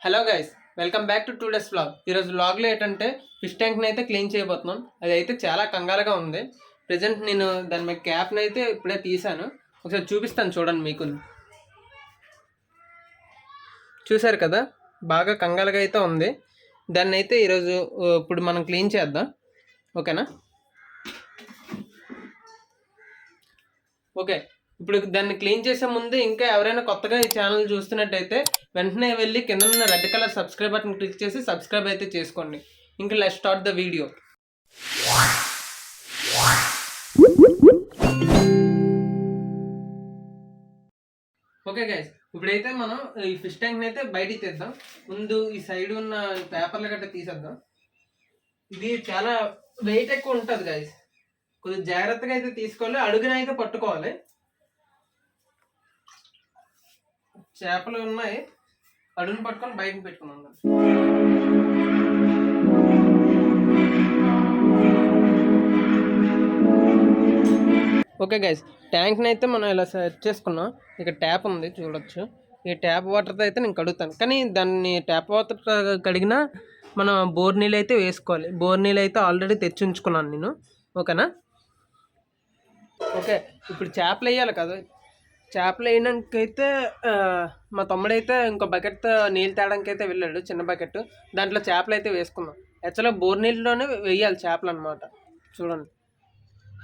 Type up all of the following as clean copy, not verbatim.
Hello guys, welcome back two days vlog. ఈరోజు వ్లాగ్లో ఏంటంటే ఫిష్ ట్యాంక్ని అయితే క్లీన్ చేయబోతున్నాం. అది అయితే చాలా కంగారుగా ఉంది. ప్రజెంట్ నేను దాని మీద క్యాప్ని అయితే ఇప్పుడే తీసాను. ఒకసారి చూపిస్తాను చూడండి. మీకు చూసారు కదా, బాగా కంగారుగా అయితే ఉంది. దాన్ని అయితే ఈరోజు ఇప్పుడు మనం క్లీన్ చేద్దాం. ఓకేనా? ఓకే, ఇప్పుడు దాన్ని క్లీన్ చేసే ముందు ఇంకా ఎవరైనా కొత్తగా ఈ ఛానల్ చూస్తున్నట్టయితే వెంటనే వెళ్ళి కింద ఉన్న red colour subscribe button click చేసి సబ్స్క్రైబ్ అయితే చేసుకోండి. ఇంకా let's start the video. Okay guys, ఇప్పుడైతే మనం ఈ ఫిష్ ట్యాంక్ని అయితే బయటికి తీద్దాం. ముందు ఈ సైడ్ ఉన్న పేపర్లు గట్రా తీసేద్దాం. ఇది చాలా వెయిట్ ఎక్కువ ఉంటుంది గైస్, కొద్దిగా జాగ్రత్తగా అయితే తీసుకోవాలి. అడుగున అయితే పట్టుకోవాలి. చేపలు ఉన్నాయి, అడుగును పట్టుకొని బయటకు పెట్టుకున్నాం. ఓకే గైస్, ట్యాంక్ని అయితే మనం ఇలా సెట్ చేసుకున్నాం. ఇక్కడ ట్యాప్ ఉంది చూడొచ్చు. ఈ ట్యాప్ వాటర్తో అయితే నేను కడుగుతాను, కానీ దాన్ని ట్యాప్ వాటర్ కడిగినా మనం బోర్ నీళ్ళు అయితే వేసుకోవాలి. బోర్ నీళ్ళు అయితే ఆల్రెడీ తెచ్చి ఉంచుకున్నాను నేను. ఓకేనా? ఓకే, ఇప్పుడు చేపలు వేయాలి కదా. చేపలు వేయడానికైతే మా తమ్ముడైతే ఇంకో బకెట్ నీళ్ళు తేడానికి అయితే వెళ్ళాడు, చిన్న బకెట్. దాంట్లో చేపలు అయితే వేసుకున్నాం. యాక్చువల్గా బోర్ నీళ్ళలోనే వేయాలి చేపలు అనమాట. చూడండి,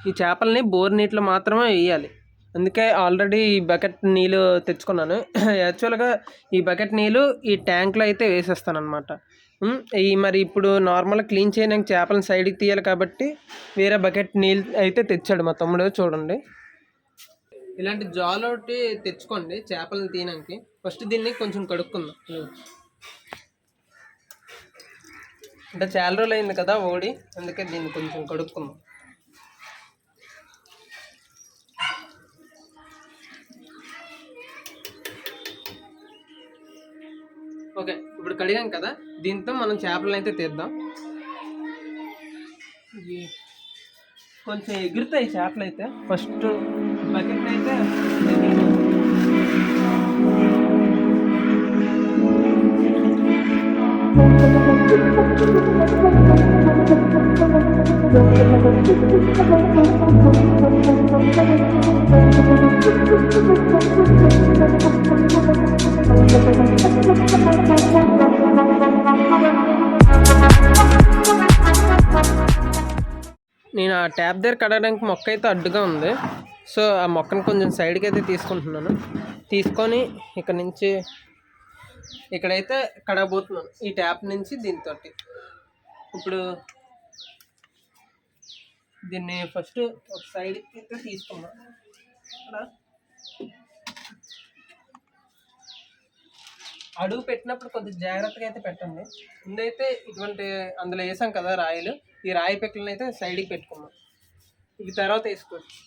ఈ చేపలని బోర్ నీటిలో మాత్రమే వేయాలి. అందుకే ఆల్రెడీ ఈ బకెట్ నీళ్ళు తెచ్చుకున్నాను. యాక్చువల్గా ఈ బకెట్ నీళ్ళు ఈ ట్యాంక్లో అయితే వేసేస్తాను అనమాట. మరి ఇప్పుడు నార్మల్గా క్లీన్ చేయడానికి చేపలను సైడ్కి తీయాలి కాబట్టి వేరే బకెట్ నీళ్ళు అయితే తెచ్చాడు మా తమ్ముడు. చూడండి, ఇలాంటి జాల్ ఒకటి తెచ్చుకోండి చేపలను తీయడానికి. ఫస్ట్ దీన్ని కొంచెం కడుక్కుందాం. అంటే చాలా రోజులు అయింది కదా ఓడి, అందుకే దీన్ని కొంచెం కడుక్కుందాం. ఓకే, ఇప్పుడు కడిగాం కదా, దీంతో మనం చేపలను అయితే తీద్దాం. కొంచెం ఎగురుతాయి చేపలు అయితే. ఫస్ట్ బకెట్ అయితే నేను ఆ ట్యాప్ దగ్గర కడగడానికి మొక్క అయితే అడ్డుగా ఉంది. సో ఆ మొక్కను కొంచెం సైడ్కి అయితే తీసుకుంటున్నాను. తీసుకొని ఇక్కడ నుంచి ఇక్కడైతే కడగబోతున్నాను, ఈ ట్యాప్ నుంచి దీంతో. ఇప్పుడు దీన్ని ఫస్ట్ ఒక సైడ్కి అయితే తీసుకున్నాను. ఇక్కడ అడుగు పెట్టినప్పుడు కొద్దిగా జాగ్రత్తగా అయితే పెట్టండి. ముందైతే ఇటువంటి అందులో వేసాం కదా రాయిలు, ఈ రాయి పెక్కలను అయితే సైడ్కి పెట్టుకున్నాం. ఇవి తర్వాత వేసుకోవచ్చు.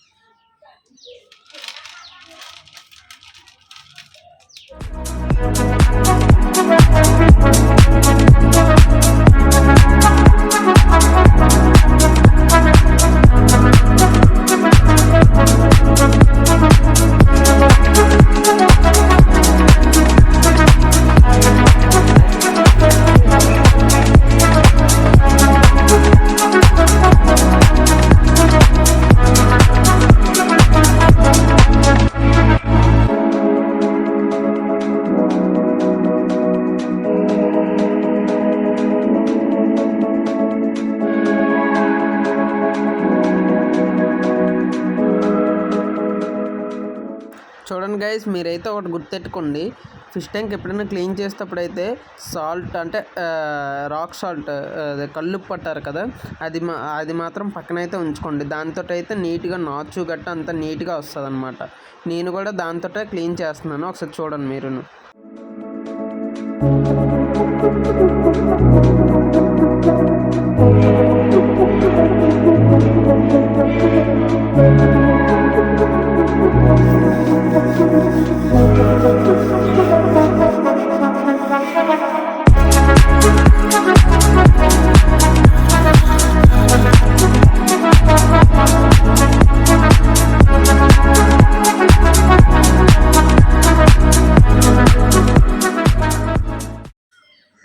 చూడండి గైస్, మీరైతే ఒకటి గుర్తెట్టుకోండి. ఫిష్ ట్యాంక్ ఎప్పుడైనా క్లీన్ చేసేటప్పుడు అయితే సాల్ట్ అంటే రాక్ సాల్ట్, కల్లుప్పు పట్టారు కదా, అది మాత్రం పక్కనైతే ఉంచుకోండి. దాంతో అయితే నీట్గా నాచు గట్ట అంతా నీట్గా వస్తుంది అనమాట. నేను కూడా దాంతో క్లీన్ చేస్తున్నాను. ఒకసారి చూడండి మీరును.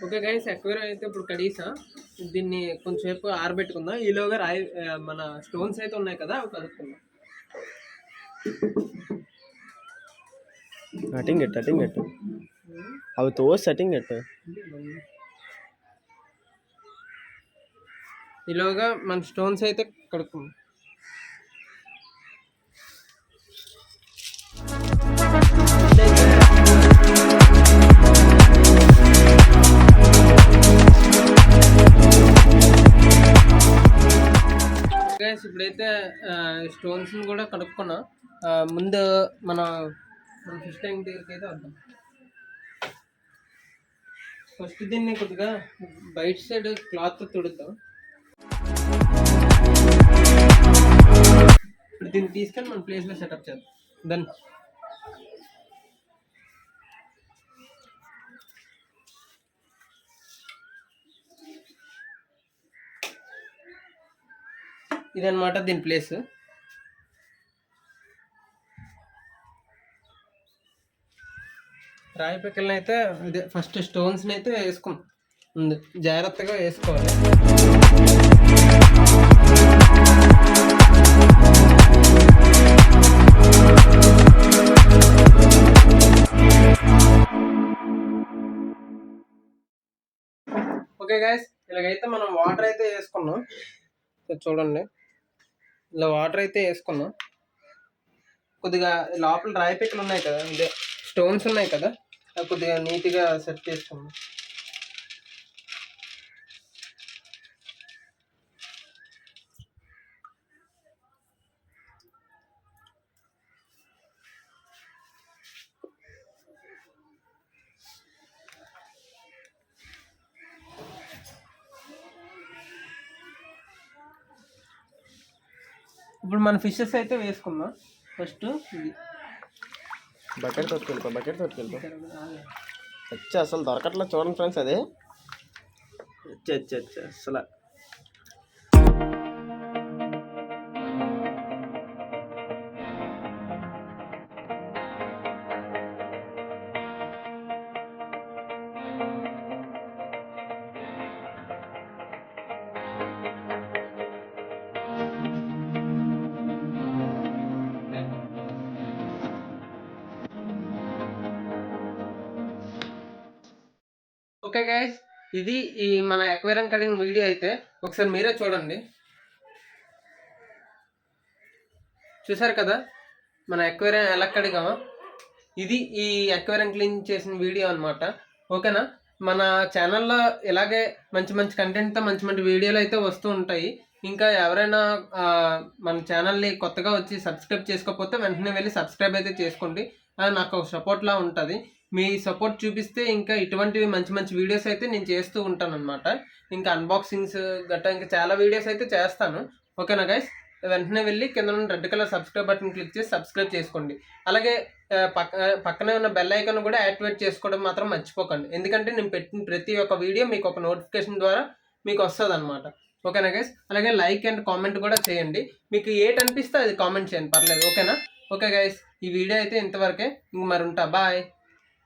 ఓకే గైస్, ఎక్వేరియం అయితే ఇప్పుడు కడీసా దీన్ని కొంచెంసేపు ఆరబెట్టుకుందాం. ఈలోగా మన స్టోన్స్ అయితే ఉన్నాయి కదా, అవి కలుపుకుందాం. అటింగ్ అవి తో సెట్టింగ్ ఎట్టు ఈలోగా మన స్టోన్స్ అయితే కడుక్కుందాం. ఇప్పుడైతే స్టోన్స్ని కూడా కడుక్కున్నాం. ముందు మన ఫిష్ ట్యాంక్ దగ్గరికి అయితే వద్దాం. ఫస్ట్ దీన్ని కొద్దిగా బయట సైడ్ క్లాత్ తుడుద్దాం. ఇప్పుడు దీన్ని తీసుకొని మన ప్లేస్లో సెటప్ చేద్దాం. దాన్ని ఇదన్నమాట దీని ప్లేస్. రాయి పిక్కల్ని అయితే అదే ఫస్ట్ స్టోన్స్ని అయితే వేసుకున్నాం. ముందు జాగ్రత్తగా వేసుకోవాలి. ఓకే గైస్, ఇలాగైతే మనం వాటర్ అయితే వేసుకున్నాం. చూడండి, ఇలా వాటర్ అయితే వేసుకున్నాం. కొద్దిగా లోపల రాయి పిక్కలు ఉన్నాయి కదా, ఇదే స్టోన్స్ ఉన్నాయి కదా, అవి కొద్దిగా నీట్గా సెట్ చేసుకున్నాం. ఇప్పుడు మన ఫిషెస్ అయితే వేసుకుందాం. ఫస్ట్ ఇది బకెట్ తోటికెళ్ళిపో అసలు దొరకట్లేదు చూడండి ఫ్రెండ్స్. అదే అసలు ఓకే గైస్, ఇది ఈ మన అక్వేరియం కటింగ్ వీడియో అయితే ఒకసారి మీరే చూడండి. చూసారు కదా మన అక్వేరియం ఎలా కడిగామో. ఇది ఈ అక్వేరియం క్లీన్ చేసిన వీడియో అనమాట. ఓకేనా, మన ఛానల్లో ఇలాగే మంచి మంచి కంటెంట్తో మంచి మంచి వీడియోలు అయితే వస్తూ ఉంటాయి. ఇంకా ఎవరైనా మన ఛానల్ని కొత్తగా వచ్చి సబ్స్క్రైబ్ చేసుకోకపోతే వెంటనే వెళ్ళి సబ్స్క్రైబ్ అయితే చేసుకోండి. అది నాకు ఒక సపోర్ట్లా ఉంటుంది. మీ సపోర్ట్ చూపిస్తే ఇంకా ఇటువంటివి మంచి మంచి వీడియోస్ అయితే నేను చేస్తూ ఉంటాను అనమాట. ఇంకా అన్బాక్సింగ్స్ గట్రా ఇంకా చాలా వీడియోస్ అయితే చేస్తాను. ఓకేనా గైస్, వెంటనే వెళ్ళి కింద ఉన్న red colour subscribe button click చేసి సబ్స్క్రైబ్ చేసుకోండి. అలాగే పక్కనే ఉన్న బెల్ ఐకాన్ కూడా యాక్టివేట్ చేసుకోవడం మాత్రం మర్చిపోకండి. ఎందుకంటే నేను పెట్టిన ప్రతి ఒక్క వీడియో మీకు ఒక నోటిఫికేషన్ ద్వారా మీకు వస్తుంది అనమాట. ఓకేనా గైస్, అలాగే లైక్ అండ్ కామెంట్ కూడా చేయండి. మీకు ఏటి అనిపిస్తే అది కామెంట్ చేయండి, పర్లేదు. ఓకేనా. ఓకే గైస్, ఈ వీడియో అయితే ఇంతవరకే. ఇంక మరి ఉంటా, బాయ్.